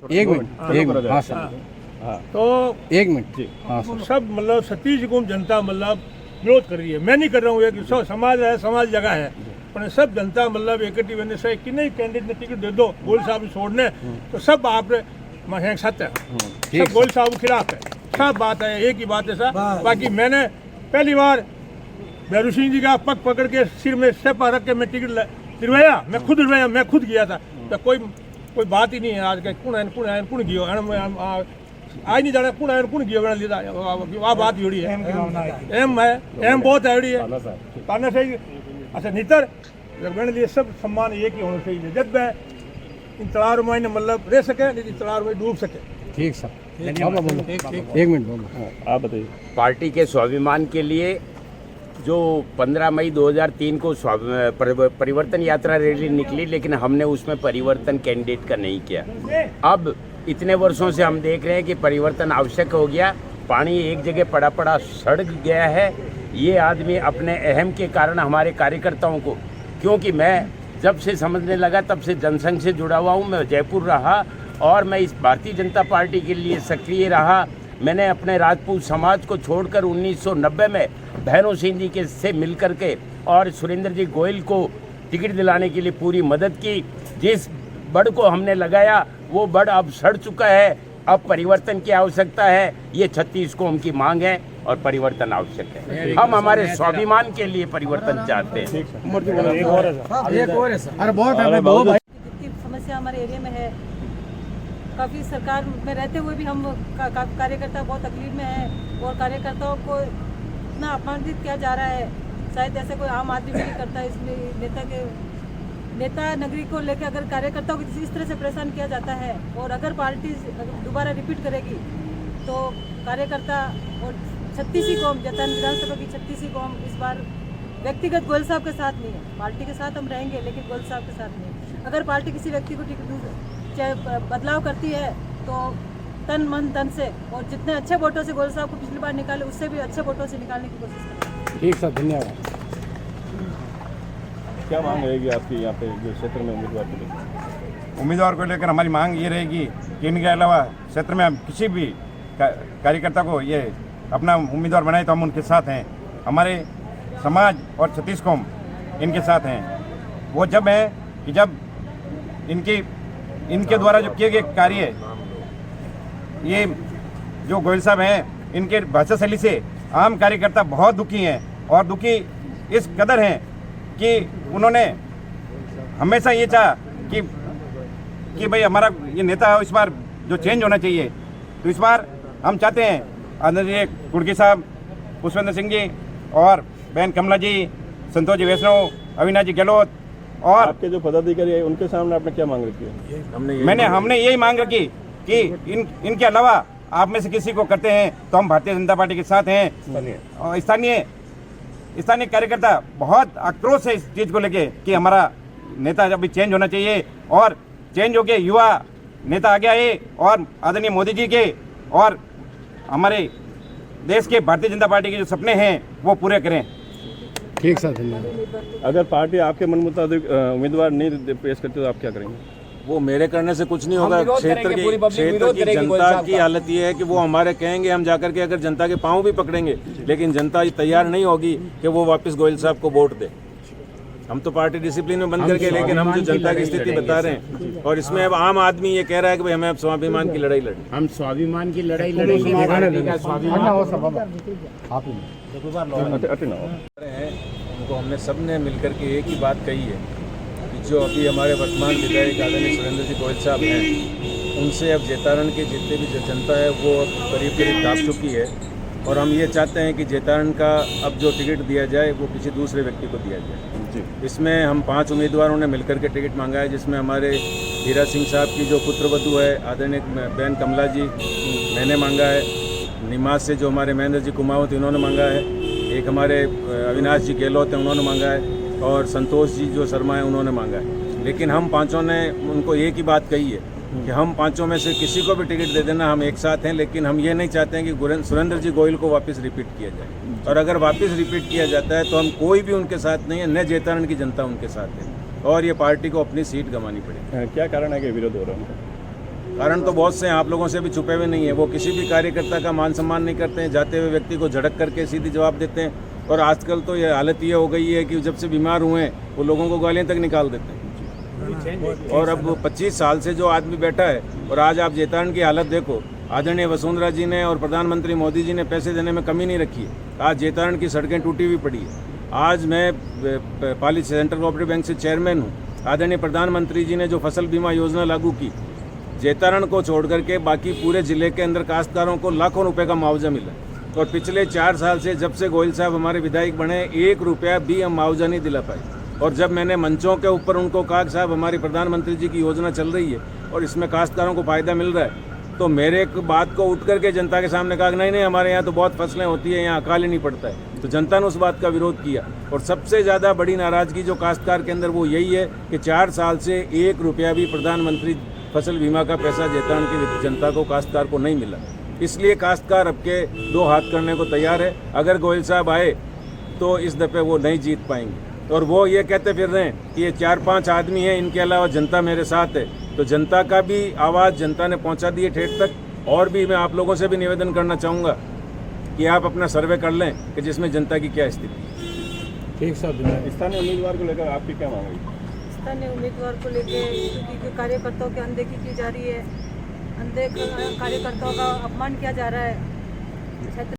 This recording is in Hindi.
एक मिनट हाँ सर हाँ तो एक मिनट जी हाँ सर सब मतलब सतीश को जनता मतलब विरोध कर रही है। मैं नहीं कर रहा हूँ, एक समाज है, समाज जगह है, पर सब जनता मतलब इकट्ठी बने से कि नहीं कैंडिडेट ने टिकट दे दो गोयल साहब छोड़ने, तो सब आप सत्य है, सब गोयल साहब के खिलाफ है, सब बात है, एक ही बात है सर। बाकी मैंने पहली बार भैरू सिंह जी का पग पकड़ के सिर में सेपा रख के मैं टिकट दिलवाया, मैं खुद दिलवाया, मैं खुद गया था, तो कोई बात ही नहीं है आज का कुण गयो आज नहीं जाना कुण गयो वह बात जोड़ी है एम बहुत है ताना सही। अच्छा नितर मेरे लिए सब सम्मान एक ही होना चाहिए, जब मैं इन तलाव में मतलब रह सके, नहीं तलाव में डूब सके। ठीक सर एक मिनट बोलो आप बताइए। पार्टी के स्वाभिमान के लिए जो 15 मई 2003 को परिवर्तन यात्रा रैली निकली, लेकिन हमने उसमें परिवर्तन कैंडिडेट का नहीं किया। अब इतने वर्षों से हम देख रहे हैं कि परिवर्तन आवश्यक हो गया, पानी एक जगह पड़ा सड़ गया है। ये आदमी अपने अहम के कारण हमारे कार्यकर्ताओं को, क्योंकि मैं जब से समझने लगा तब से जनसंघ से जुड़ा हुआ हूँ, मैं जयपुर रहा और मैं इस भारतीय जनता पार्टी के लिए सक्रिय रहा। मैंने अपने राजपूत समाज को छोड़कर 1990 में भैरू सिंह जी के से मिलकर के और सुरेंद्र जी गोयल को टिकट दिलाने के लिए पूरी मदद की। जिस बड़ को हमने लगाया वो बड़ अब सड़ चुका है, अब परिवर्तन की आवश्यकता है। ये 36 कौम की मांग है और परिवर्तन आवश्यक है। हम हमारे स्वाभिमान के लिए परिवर्तन चाहते हैं। जितनी समस्या हमारे एरिया में है, काफ़ी सरकार में रहते हुए भी हम कार्यकर्ता बहुत तकलीफ में हैं और कार्यकर्ताओं को इतना अपमानित किया जा रहा है, शायद ऐसे कोई आम आदमी भी नहीं करता। इसमें नेता नगरी को लेकर अगर कार्यकर्ताओं को इस तरह से परेशान किया जाता है और अगर पार्टी दोबारा रिपीट करेगी तो कार्यकर्ता और 36 कौम जैतान विधानसभा की 36 कौम इस बार व्यक्तिगत गोयल साहब के साथ नहीं है। पार्टी के साथ हम रहेंगे लेकिन गोयल साहब के साथ नहीं। अगर पार्टी किसी व्यक्ति को टिकट बदलाव करती है तो तन मन धन से और जितने अच्छे वोटों से गोयल साहब को पिछली बार निकाले उससे भी अच्छे वोटों से निकालने की कोशिश करें। ठीक सर धन्यवाद। क्या मांग रहेगी आपकी यहाँ पे जो क्षेत्र में उम्मीदवार के लिए? उम्मीदवार को लेकर हमारी मांग ये रहेगी कि इनके अलावा क्षेत्र में हम किसी भी कार्यकर्ता को ये अपना उम्मीदवार बनाए तो हम उनके साथ हैं। हमारे समाज और 36 कौम इनके साथ हैं। वो जब है कि जब इनके द्वारा जो किए गए कार्य, ये जो गोयल साहब हैं इनके भाषा शैली से आम कार्यकर्ता बहुत दुखी हैं और दुखी इस कदर हैं कि उन्होंने हमेशा ये चाहा कि भाई हमारा ये नेता इस बार जो चेंज होना चाहिए। तो इस बार हम चाहते हैं आदरणीय कुर्की साहब, पुष्पेंद्र सिंह जी और बहन कमला जी, संतोष जी वैष्णव, अविनाश जी गहलोत और आपके जो पदाधिकारी है उनके सामने आपने क्या मांग रखी है? हमने यही मांग रखी कि इनके अलावा आप में से किसी को करते हैं तो हम भारतीय जनता पार्टी के साथ हैं। और स्थानीय कार्यकर्ता बहुत आक्रोश है इस चीज़ को लेके कि हमारा नेता अभी चेंज होना चाहिए और चेंज होके युवा नेता आगे आए और आदरणीय मोदी जी के और हमारे देश के भारतीय जनता पार्टी के जो सपने हैं वो पूरे करें। ठीक सर धन्यवाद। अगर पार्टी आपके मन मुताबिक उम्मीदवार नहीं पेश करती तो आप क्या करेंगे? वो मेरे करने से कुछ नहीं होगा। क्षेत्र की जनता की हालत ये है कि वो हमारे कहेंगे, हम जाकर के अगर जनता के पांव भी पकड़ेंगे, लेकिन जनता तैयार नहीं होगी कि वो वापस गोयल साहब को वोट दे। हम तो पार्टी डिसिप्लिन में बंद करके, लेकिन हम जो जनता की स्थिति बता रहे हैं और इसमें अब आम आदमी ये कह रहा है कि भाई हमें अब स्वाभिमान की लड़ाई लड़नी। हम स्वाभिमान की लड़ाई लड़ेंगे। उनको हमने सबने मिलकर के एक ही बात कही है कि जो अभी हमारे वर्तमान विधायक आदरणीय सुरेंद्र जी गोयल साहब हैं, उनसे अब जैतारण की जितने भी जनता है वो करीब दाब चुकी है और हम ये चाहते हैं कि जैतारण का अब जो टिकट दिया जाए वो किसी दूसरे व्यक्ति को दिया जाए। इसमें हम 5 उम्मीदवारों ने मिलकर के टिकट मांगा है, जिसमें हमारे हीरा सिंह साहब की जो पुत्रवधू है आदरणीय बहन कमला जी, मैंने मांगा है। निमाज से जो हमारे महेंद्र जी कुमावत उन्होंने मांगा है। एक हमारे अविनाश जी गहलोत हैं उन्होंने मांगा है और संतोष जी जो शर्मा है उन्होंने मांगा है। लेकिन हम पाँचों ने उनको एक ही बात कही है कि हम 5 में से किसी को भी टिकट दे देना, हम एक साथ हैं। लेकिन हम ये नहीं चाहते हैं कि सुरेंद्र जी गोयल को वापस रिपीट किया जाए, और अगर वापस रिपीट किया जाता है तो हम कोई भी उनके साथ नहीं है, न जैतारण की जनता उनके साथ है और ये पार्टी को अपनी सीट गंवानी पड़ेगी। क्या कारण है कि विरोध हो रहा है उनका? कारण तो बहुत से हैं, आप लोगों से भी छुपे हुए नहीं है। वो किसी भी कार्यकर्ता का मान सम्मान नहीं करते हैं, जाते हुए व्यक्ति को झड़क करके सीधी जवाब देते हैं। और आजकल तो ये हालत ये हो गई है कि जब से बीमार हुए हैं वो लोगों को गालियाँ तक निकाल देते हैं। और अब 25 साल से जो आदमी बैठा है, और आज आप जेतारण की हालत देखो, आदरणीय वसुंधरा जी ने और प्रधानमंत्री मोदी जी ने पैसे देने में कमी नहीं रखी है। आज जेतारण की सड़कें टूटी हुई पड़ी है। आज मैं पाली सेंट्रल कोऑपरेटिव बैंक से चेयरमैन हूँ। आदरणीय प्रधानमंत्री जी ने जो फसल बीमा योजना लागू की, जेतारण को छोड़ करके बाकी पूरे जिले के अंदर काश्तकारों को लाखों रुपए का मुआवजा मिला। और पिछले 4 साल से जब से गोयल साहब हमारे विधायक बने, 1 रुपया भी हम मुआवजा नहीं दिला पाए। और जब मैंने मंचों के ऊपर उनको कहा कि साहब हमारी प्रधानमंत्री जी की योजना चल रही है और इसमें काश्तकारों को फ़ायदा मिल रहा है, तो मेरे बात को उठ करके जनता के सामने कहा कि नहीं हमारे यहाँ तो बहुत फसलें होती है, यहाँ अकाल ही नहीं पड़ता है। तो जनता ने उस बात का विरोध किया। और सबसे ज़्यादा बड़ी नाराज़गी जो काश्तकार के अंदर वो यही है कि 4 साल से 1 रुपया भी प्रधानमंत्री फसल बीमा का पैसा जेतारण की जनता को, काश्तकार को नहीं मिला। इसलिए काश्तकार अब के 2 हाथ करने को तैयार है। अगर गोयल साहब आए तो इस दफ़े वो नहीं जीत पाएंगे। और वो ये कहते फिर रहे हैं कि ये 4-5 आदमी हैं, इनके अलावा जनता मेरे साथ है। तो जनता का भी आवाज़ जनता ने पहुंचा दी है ठेठ तक। और भी मैं आप लोगों से भी निवेदन करना चाहूँगा कि आप अपना सर्वे कर लें कि जिसमें जनता की क्या स्थिति है। ठीक साहब। स्थानीय उम्मीदवार को लेकर आपकी क्या मांग है? स्थानीय उम्मीदवार को लेके क्योंकि कार्यकर्ताओं की अनदेखी की जा रही है, कार्यकर्ताओं का अपमान किया जा रहा है।